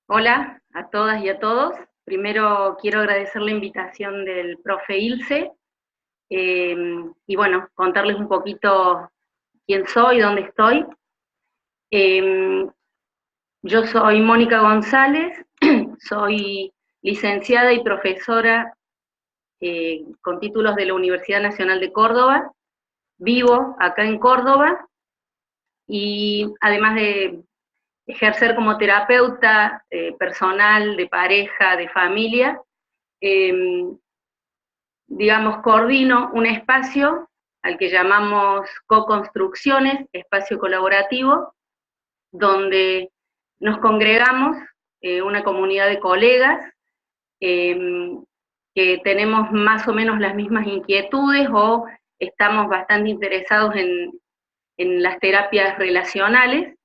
Hola a todas y a todos. Primero quiero agradecer la invitación del profe Ilse eh, y bueno, contarles un poquito quién soy, dónde estoy. Eh, yo soy Mónica González, soy licenciada y profesora con títulos de la Universidad Nacional de Córdoba. Vivo acá en Córdoba y además de ejercer como terapeuta personal, de pareja, de familia, eh, digamos, coordino un espacio al que llamamos co-construcciones, espacio colaborativo, donde nos congregamos una comunidad de colegas eh, que tenemos más o menos las mismas inquietudes o estamos bastante interesados en las terapias relacionales,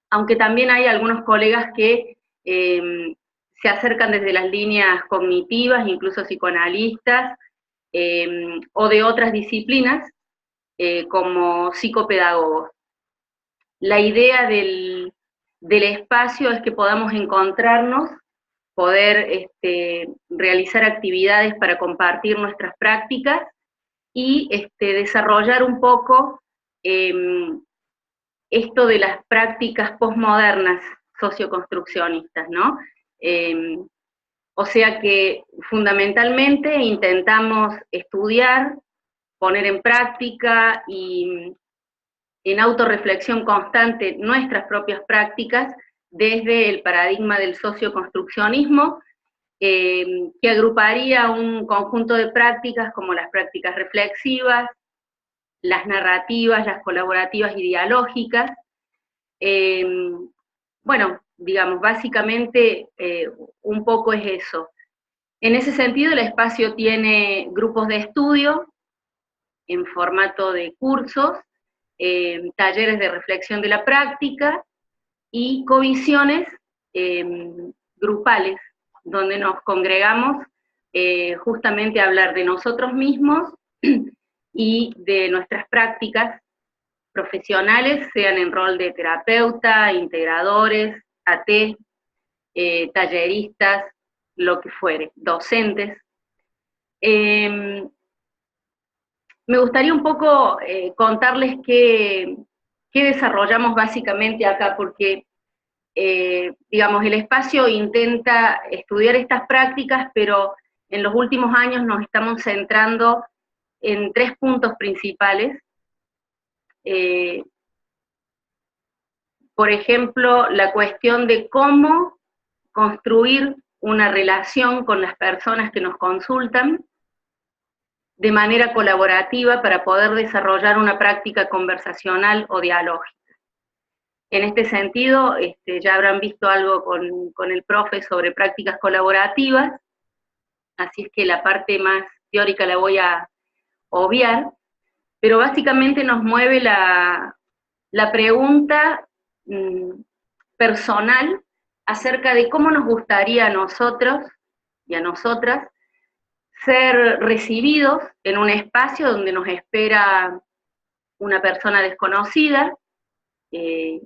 aunque también hay algunos colegas que se acercan desde las líneas cognitivas, incluso psicoanalistas, o de otras disciplinas, como psicopedagogos. La idea del espacio es que podamos encontrarnos, poder realizar actividades para compartir nuestras prácticas y desarrollar un poco eh, esto de las prácticas postmodernas socioconstruccionistas, ¿no? Eh, o sea que fundamentalmente intentamos estudiar, poner en práctica y en autorreflexión constante nuestras propias prácticas desde el paradigma del socioconstruccionismo, que agruparía un conjunto de prácticas como las prácticas reflexivas, las narrativas, las colaborativas y dialógicas. Eh, bueno, digamos, básicamente un poco es eso. En ese sentido, el espacio tiene grupos de estudio en formato de cursos, talleres de reflexión de la práctica y covisiones eh, grupales, donde nos congregamos justamente a hablar de nosotros mismos y de nuestras prácticas profesionales, sean en rol de terapeuta, integradores, AT, talleristas, lo que fuere, docentes. Eh, Me gustaría un poco contarles qué desarrollamos básicamente acá, porque, digamos, el espacio intenta estudiar estas prácticas, pero en los últimos años nos estamos centrando en tres puntos principales. Eh, por ejemplo, la cuestión de cómo construir una relación con las personas que nos consultan de manera colaborativa para poder desarrollar una práctica conversacional o dialógica. En este sentido, ya habrán visto algo con el profe sobre prácticas colaborativas, así es que la parte más teórica la voy a obviar, pero básicamente nos mueve la pregunta personal acerca de cómo nos gustaría a nosotros y a nosotras ser recibidos en un espacio donde nos espera una persona desconocida, eh,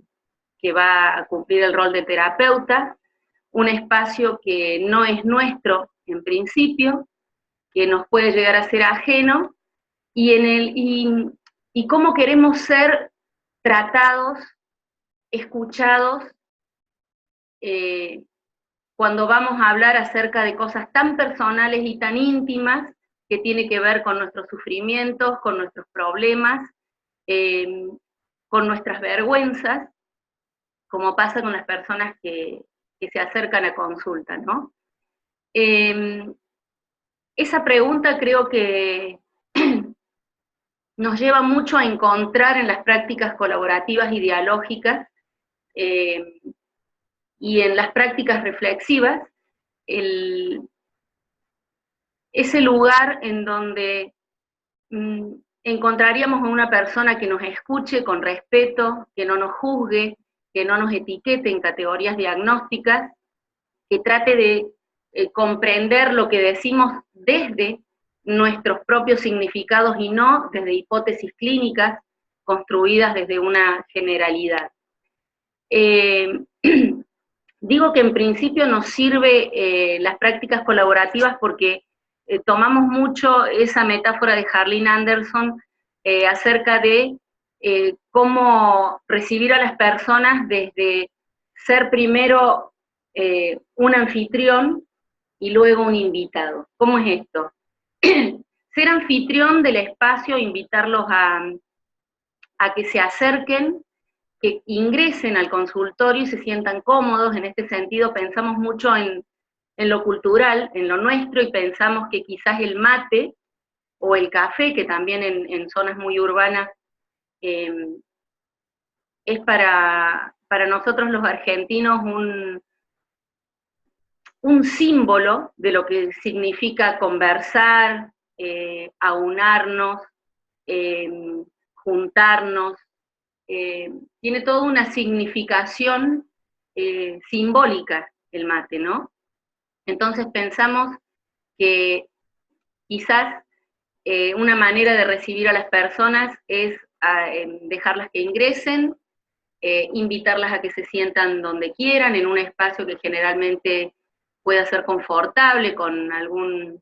que va a cumplir el rol de terapeuta, un espacio que no es nuestro en principio, que nos puede llegar a ser ajeno, y cómo queremos ser tratados, escuchados, eh, cuando vamos a hablar acerca de cosas tan personales y tan íntimas que tiene que ver con nuestros sufrimientos, con nuestros problemas, eh, con nuestras vergüenzas, como pasa con las personas que se acercan a consulta, ¿no? Eh, Esa pregunta creo que nos lleva mucho a encontrar en las prácticas colaborativas y dialógicas eh, y en las prácticas reflexivas el, ese lugar en donde encontraríamos a una persona que nos escuche con respeto, que no nos juzgue, que no nos etiquete en categorías diagnósticas, que trate de comprender lo que decimos desde nuestros propios significados y no desde hipótesis clínicas construidas desde una generalidad. Eh, Digo que en principio nos sirve las prácticas colaborativas porque tomamos mucho esa metáfora de Harlene Anderson acerca de cómo recibir a las personas desde ser primero un anfitrión y luego un invitado. ¿Cómo es esto? Ser anfitrión del espacio, invitarlos a que se acerquen, que ingresen al consultorio y se sientan cómodos. En este sentido pensamos mucho en lo cultural, en lo nuestro, y pensamos que quizás el mate o el café, que también en zonas muy urbanas eh, es para nosotros los argentinos un símbolo de lo que significa conversar, aunarnos, eh, juntarnos, tiene toda una significación simbólica el mate, ¿no? Entonces pensamos que quizás una manera de recibir a las personas es dejarlas que ingresen, invitarlas a que se sientan donde quieran, en un espacio que generalmente pueda ser confortable, con algún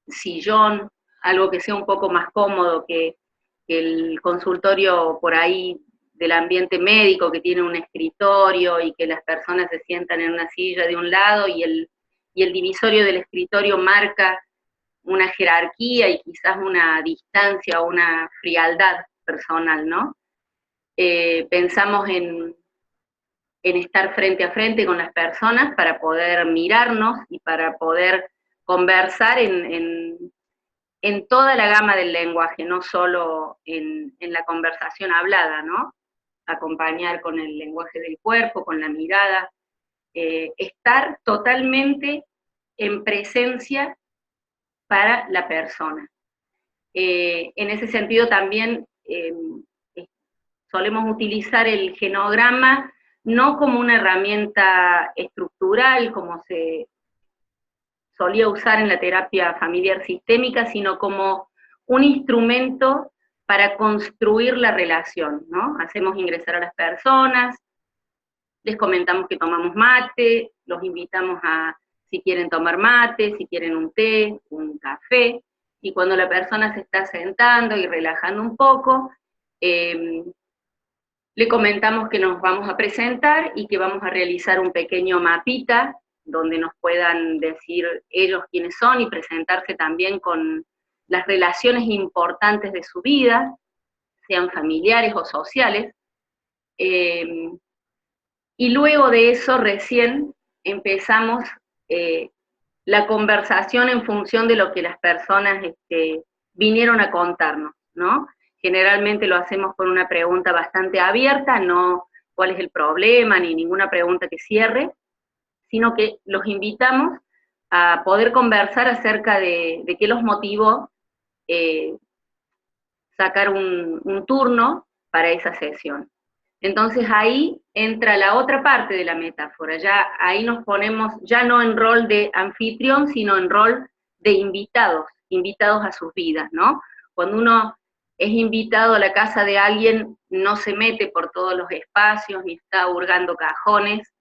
sillón, algo que sea un poco más cómodo que el consultorio por ahí del ambiente médico, que tiene un escritorio y que las personas se sientan en una silla de un lado y el divisorio del escritorio marca una jerarquía y quizás una distancia o una frialdad personal, ¿no? Pensamos en estar frente a frente con las personas para poder mirarnos y para poder conversar en toda la gama del lenguaje, no solo en la conversación hablada, ¿no? Acompañar con el lenguaje del cuerpo, con la mirada, estar totalmente en presencia para la persona. En ese sentido también solemos utilizar el genograma no como una herramienta estructural, como se solía usar en la terapia familiar sistémica, sino como un instrumento para construir la relación, ¿no? Hacemos ingresar a las personas, les comentamos que tomamos mate, los invitamos a si quieren tomar mate, si quieren un té, un café, y cuando la persona se está sentando y relajando un poco, le comentamos que nos vamos a presentar y que vamos a realizar un pequeño mapita donde nos puedan decir ellos quiénes son y presentarse también con las relaciones importantes de su vida, sean familiares o sociales. Y luego de eso recién empezamos la conversación en función de lo que las personas vinieron a contarnos, ¿no? Generalmente lo hacemos con una pregunta bastante abierta, no cuál es el problema, ni ninguna pregunta que cierre, sino que los invitamos a poder conversar acerca de qué los motivó eh, sacar un turno para esa sesión. Entonces ahí entra la otra parte de la metáfora, ya ahí nos ponemos ya no en rol de anfitrión, sino en rol de invitados, invitados a sus vidas, ¿no? Cuando uno es invitado a la casa de alguien, no se mete por todos los espacios, ni está hurgando cajones,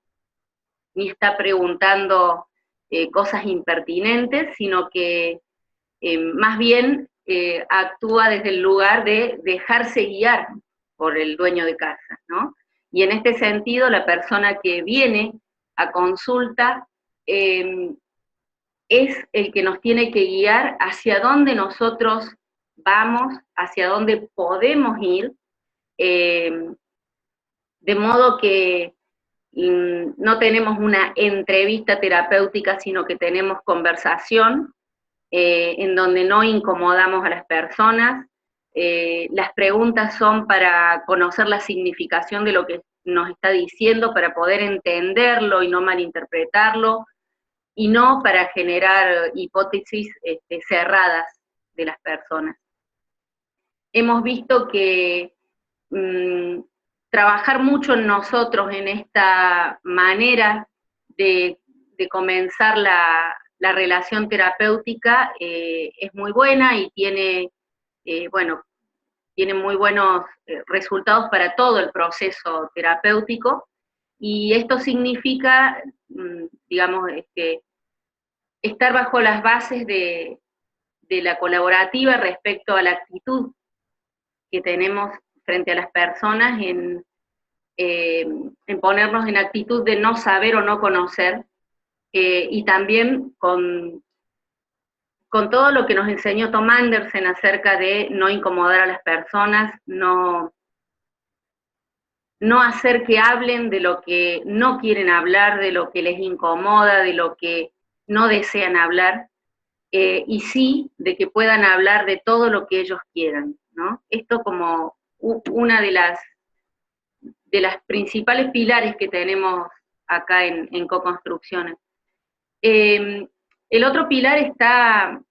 ni está preguntando cosas impertinentes, sino que más bien actúa desde el lugar de dejarse guiar por el dueño de casa, ¿no? Y en este sentido, la persona que viene a consulta es el que nos tiene que guiar hacia dónde nosotros vamos, hacia dónde podemos ir, de modo que no tenemos una entrevista terapéutica, sino que tenemos conversación, en donde no incomodamos a las personas. Las preguntas son para conocer la significación de lo que nos está diciendo, para poder entenderlo y no malinterpretarlo, y no para generar hipótesis cerradas de las personas. Hemos visto que trabajar mucho en nosotros en esta manera de comenzar la relación terapéutica es muy buena y tiene, bueno, tiene muy buenos resultados para todo el proceso terapéutico. Y esto significa, digamos, estar bajo las bases de la colaborativa respecto a la actitud que tenemos frente a las personas en ponernos en actitud de no saber o no conocer, y también con todo lo que nos enseñó Tom Anderson acerca de no incomodar a las personas, no hacer que hablen de lo que no quieren hablar, de lo que les incomoda, de lo que no desean hablar, y sí de que puedan hablar de todo lo que ellos quieran, ¿no? Esto como una de las principales pilares que tenemos acá en Co-Construcciones. El otro pilar está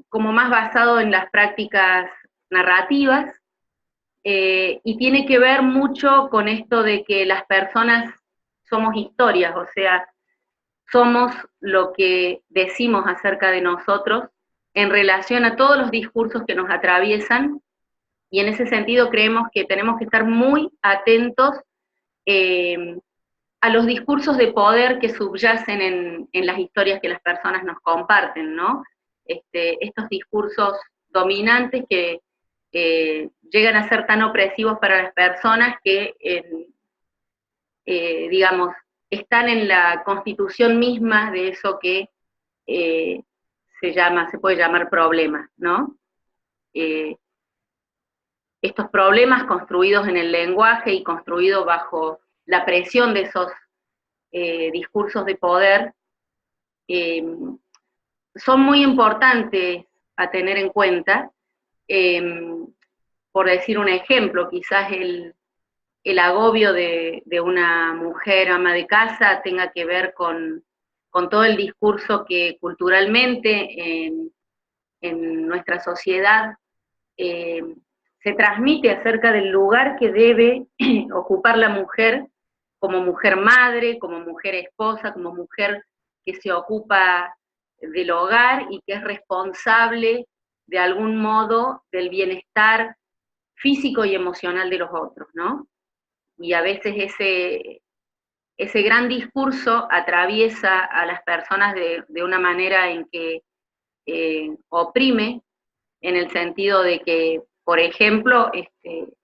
como más basado en las prácticas narrativas, y tiene que ver mucho con esto de que las personas somos historias, o sea, somos lo que decimos acerca de nosotros en relación a todos los discursos que nos atraviesan, y en ese sentido creemos que tenemos que estar muy atentos a los discursos de poder que subyacen en las historias que las personas nos comparten, ¿no? Estos discursos dominantes que llegan a ser tan opresivos para las personas que, digamos, están en la constitución misma de eso que se puede llamar problema, ¿no? Estos problemas construidos en el lenguaje y construidos bajo la presión de esos discursos de poder, son muy importantes a tener en cuenta. Por decir un ejemplo, quizás el agobio de una mujer ama de casa tenga que ver con todo el discurso que culturalmente en nuestra sociedad se transmite acerca del lugar que debe ocupar la mujer como mujer madre, como mujer esposa, como mujer que se ocupa del hogar y que es responsable de algún modo del bienestar físico y emocional de los otros, ¿no? Y a veces ese gran discurso atraviesa a las personas de una manera en que oprime, en el sentido de que, por ejemplo,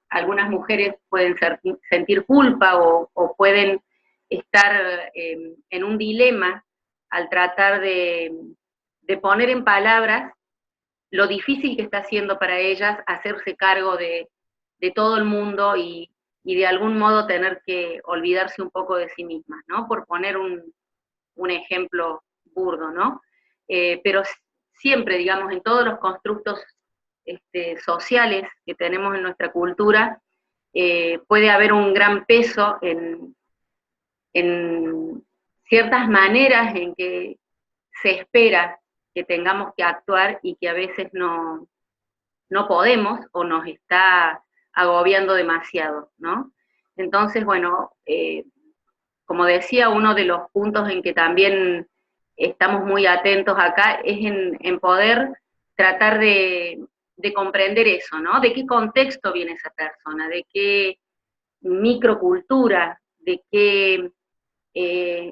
algunas mujeres pueden sentir culpa o pueden estar en un dilema al tratar de poner en palabras lo difícil que está siendo para ellas hacerse cargo de todo el mundo y de algún modo tener que olvidarse un poco de sí mismas, ¿no? Por poner un ejemplo burdo, ¿no? Pero siempre, digamos, en todos los constructos sociales que tenemos en nuestra cultura, puede haber un gran peso en ciertas maneras en que se espera que tengamos que actuar y que a veces no podemos o nos está agobiando demasiado, ¿no? Entonces, bueno, como decía, uno de los puntos en que también estamos muy atentos acá es en poder tratar de comprender eso, ¿no? De qué contexto viene esa persona, de qué microcultura, de qué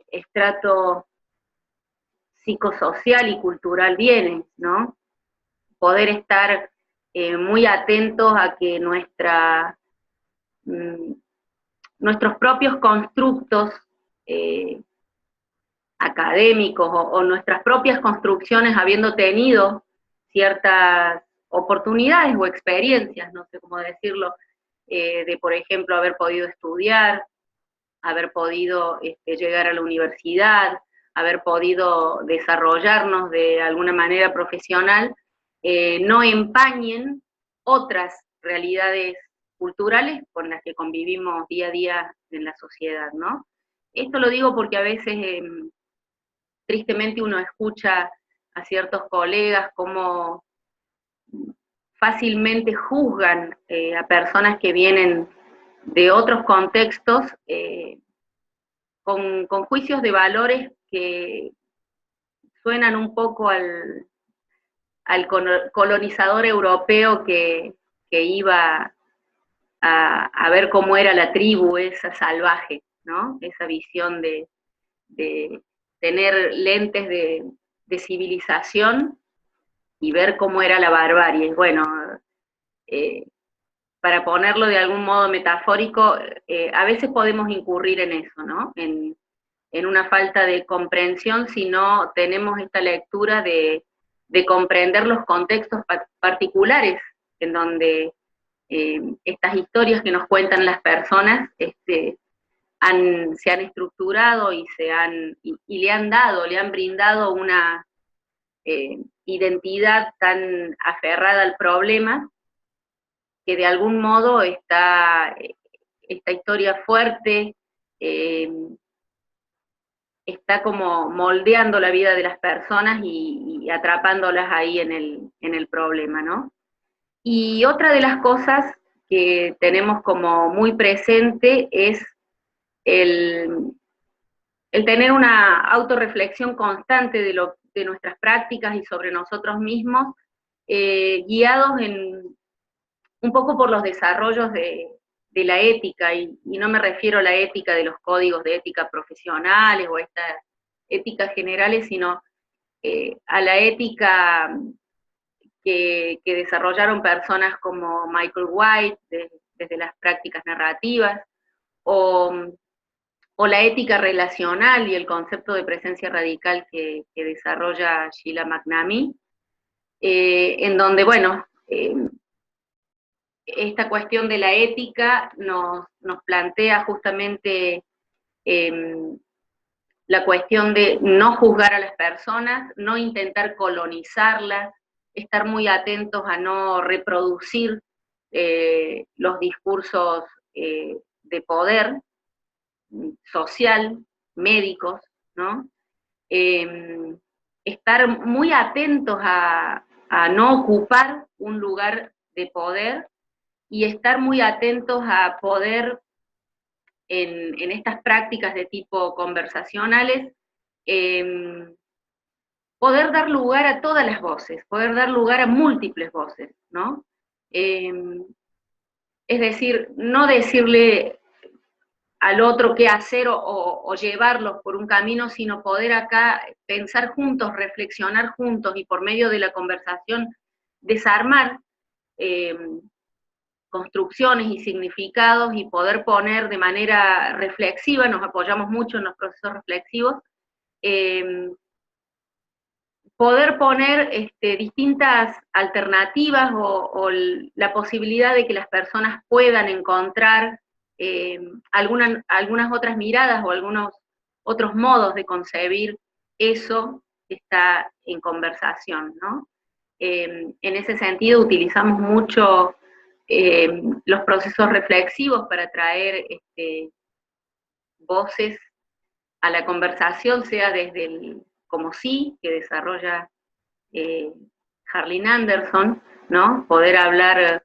estrato psicosocial y cultural viene, ¿no? Poder estar muy atentos a que nuestros propios constructos académicos o nuestras propias construcciones, habiendo tenido ciertas oportunidades o experiencias, no sé cómo decirlo, de por ejemplo haber podido estudiar, haber podido llegar a la universidad, haber podido desarrollarnos de alguna manera profesional, no empañen otras realidades culturales con las que convivimos día a día en la sociedad, ¿no? Esto lo digo porque a veces tristemente uno escucha a ciertos colegas como fácilmente juzgan a personas que vienen de otros contextos con juicios de valores que suenan un poco al colonizador europeo que iba a ver cómo era la tribu esa salvaje. ¿no? Esa visión de tener lentes de civilización y ver cómo era la barbarie. Bueno, eh, para ponerlo de algún modo metafórico, a veces podemos incurrir en eso, ¿no? En una falta de comprensión si no tenemos esta lectura de comprender los contextos particulares en donde estas historias que nos cuentan las personas se han estructurado y le han brindado una identidad tan aferrada al problema que de algún modo esta historia fuerte eh, está como moldeando la vida de las personas y atrapándolas ahí en el problema, ¿no? Y otra de las cosas que tenemos como muy presente es el, el tener una autorreflexión constante de nuestras prácticas y sobre nosotros mismos, guiados un poco por los desarrollos de la ética, y no me refiero a la ética de los códigos de ética profesionales o estas éticas generales, sino a la ética que desarrollaron personas como Michael White, desde las prácticas narrativas, o, o la ética relacional y el concepto de presencia radical que desarrolla Sheila McNamee, en donde, bueno, esta cuestión de la ética nos plantea justamente eh, la cuestión de no juzgar a las personas, no intentar colonizarlas, estar muy atentos a no reproducir los discursos de poder social, médicos, ¿no? Eh, Estar muy atentos a no ocupar un lugar de poder y estar muy atentos a poder en estas prácticas de tipo conversacionales, eh, poder dar lugar a todas las voces, poder dar lugar a múltiples voces, ¿no? Eh, es decir, no decirle al otro qué hacer o llevarlos por un camino, sino poder acá pensar juntos, reflexionar juntos y por medio de la conversación desarmar eh, construcciones y significados y poder poner de manera reflexiva, nos apoyamos mucho en los procesos reflexivos, eh, poder poner distintas alternativas o la posibilidad de que las personas puedan encontrar algunas otras miradas o algunos otros modos de concebir eso que está en conversación, ¿no? En ese sentido utilizamos mucho los procesos reflexivos para traer voces a la conversación, sea desde el como sí, que desarrolla eh, Harlin Anderson, ¿no? Poder hablar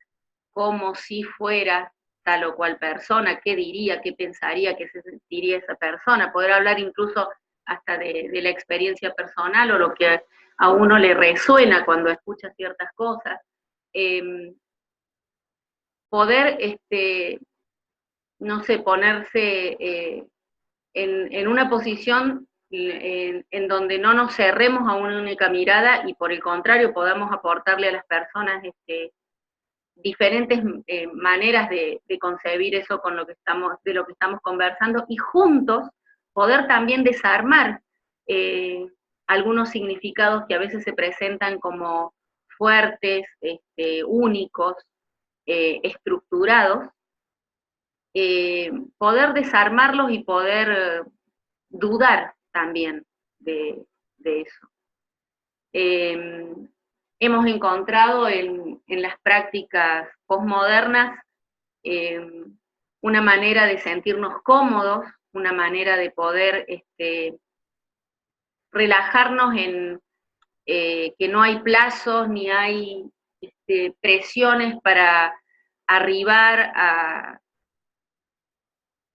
como si fuera tal o cual persona, qué diría, qué pensaría, qué se sentiría esa persona, poder hablar incluso hasta de la experiencia personal o lo que a uno le resuena cuando escucha ciertas cosas. Poder, no sé, ponerse en una posición en donde no nos cerremos a una única mirada y por el contrario podamos aportarle a las personas diferentes maneras de concebir eso con de lo que estamos conversando y juntos poder también desarmar algunos significados que a veces se presentan como fuertes, únicos, estructurados, poder desarmarlos y poder dudar también de eso. Hemos encontrado en las prácticas postmodernas una manera de sentirnos cómodos, una manera de poder relajarnos en que no hay plazos ni hay presiones para arribar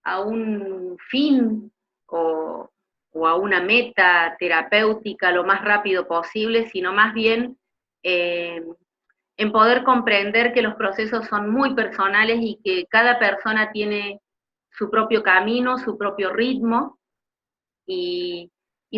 a un fin o a una meta terapéutica lo más rápido posible, sino más bien en poder comprender que los procesos son muy personales y que cada persona tiene su propio camino, su propio ritmo, y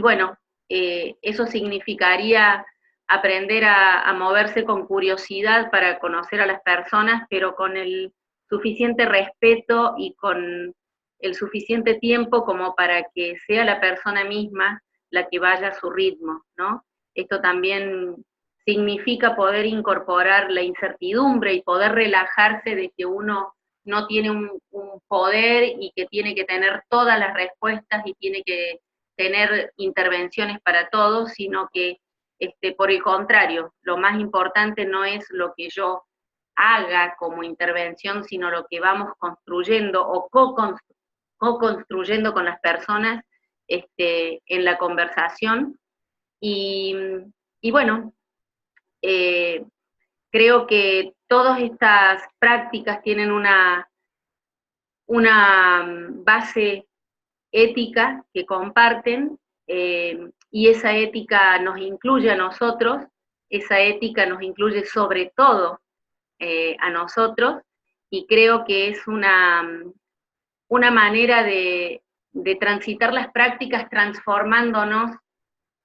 bueno, eso significaría aprender a moverse con curiosidad para conocer a las personas, pero con el suficiente respeto y con el suficiente tiempo como para que sea la persona misma la que vaya a su ritmo, ¿no? Esto también significa poder incorporar la incertidumbre y poder relajarse de que uno no tiene un poder y que tiene que tener todas las respuestas y tiene que tener intervenciones para todos, sino que por el contrario, lo más importante no es lo que yo haga como intervención, sino lo que vamos construyendo o co-construyendo con las personas en la conversación. Y, y bueno, eh, creo que todas estas prácticas tienen una base ética que comparten, y esa ética nos incluye a nosotros, esa ética nos incluye sobre todo a nosotros, y creo que es una manera de transitar las prácticas transformándonos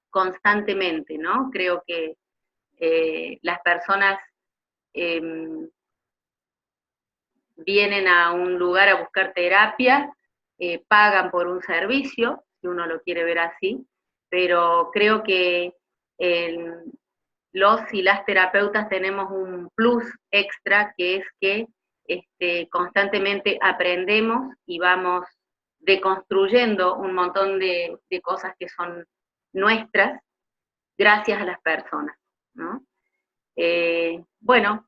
constantemente, ¿no? Creo que las personas eh, vienen a un lugar a buscar terapia, pagan por un servicio, si uno lo quiere ver así, pero creo que los y las terapeutas tenemos un plus extra, que es que constantemente aprendemos y vamos deconstruyendo un montón de cosas que son nuestras gracias a las personas, ¿no? Bueno,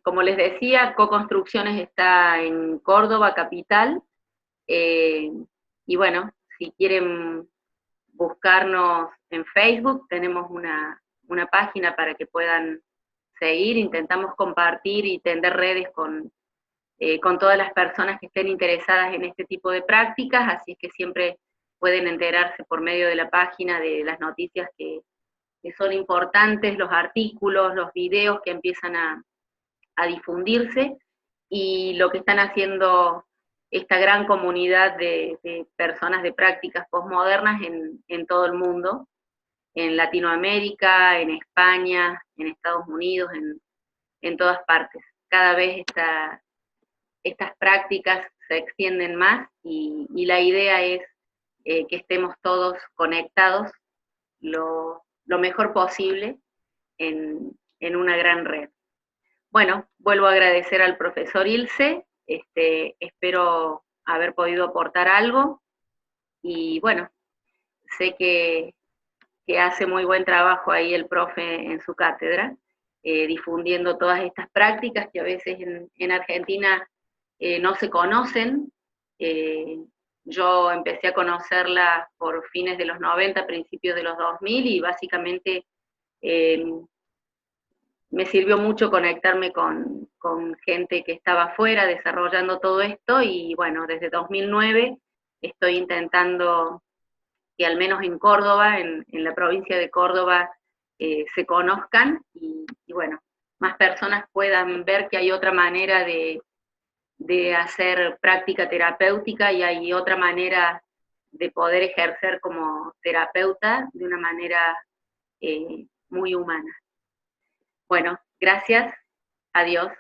como les decía, Co-Construcciones está en Córdoba, capital, eh, y bueno, si quieren buscarnos en Facebook, tenemos una página para que puedan seguir, intentamos compartir y tender redes con todas las personas que estén interesadas en este tipo de prácticas, así que siempre pueden enterarse por medio de la página de las noticias que son importantes, los artículos, los videos que empiezan a difundirse, y lo que están haciendo esta gran comunidad de personas de prácticas postmodernas en todo el mundo, en Latinoamérica, en España, en Estados Unidos, en todas partes. Cada vez estas prácticas se extienden más, y la idea es que estemos todos conectados lo mejor posible en una gran red. Bueno, vuelvo a agradecer al profesor Ilse, espero haber podido aportar algo, y bueno, sé que hace muy buen trabajo ahí el profe en su cátedra, difundiendo todas estas prácticas que a veces en Argentina no se conocen. Yo empecé a conocerlas por fines de los 90, principios de los 2000, y básicamente me sirvió mucho conectarme con gente que estaba afuera desarrollando todo esto, y bueno, desde 2009 estoy intentando que al menos en Córdoba, en la provincia de Córdoba, se conozcan, y bueno, más personas puedan ver que hay otra manera de hacer práctica terapéutica, y hay otra manera de poder ejercer como terapeuta de una manera muy humana. Bueno, gracias, adiós.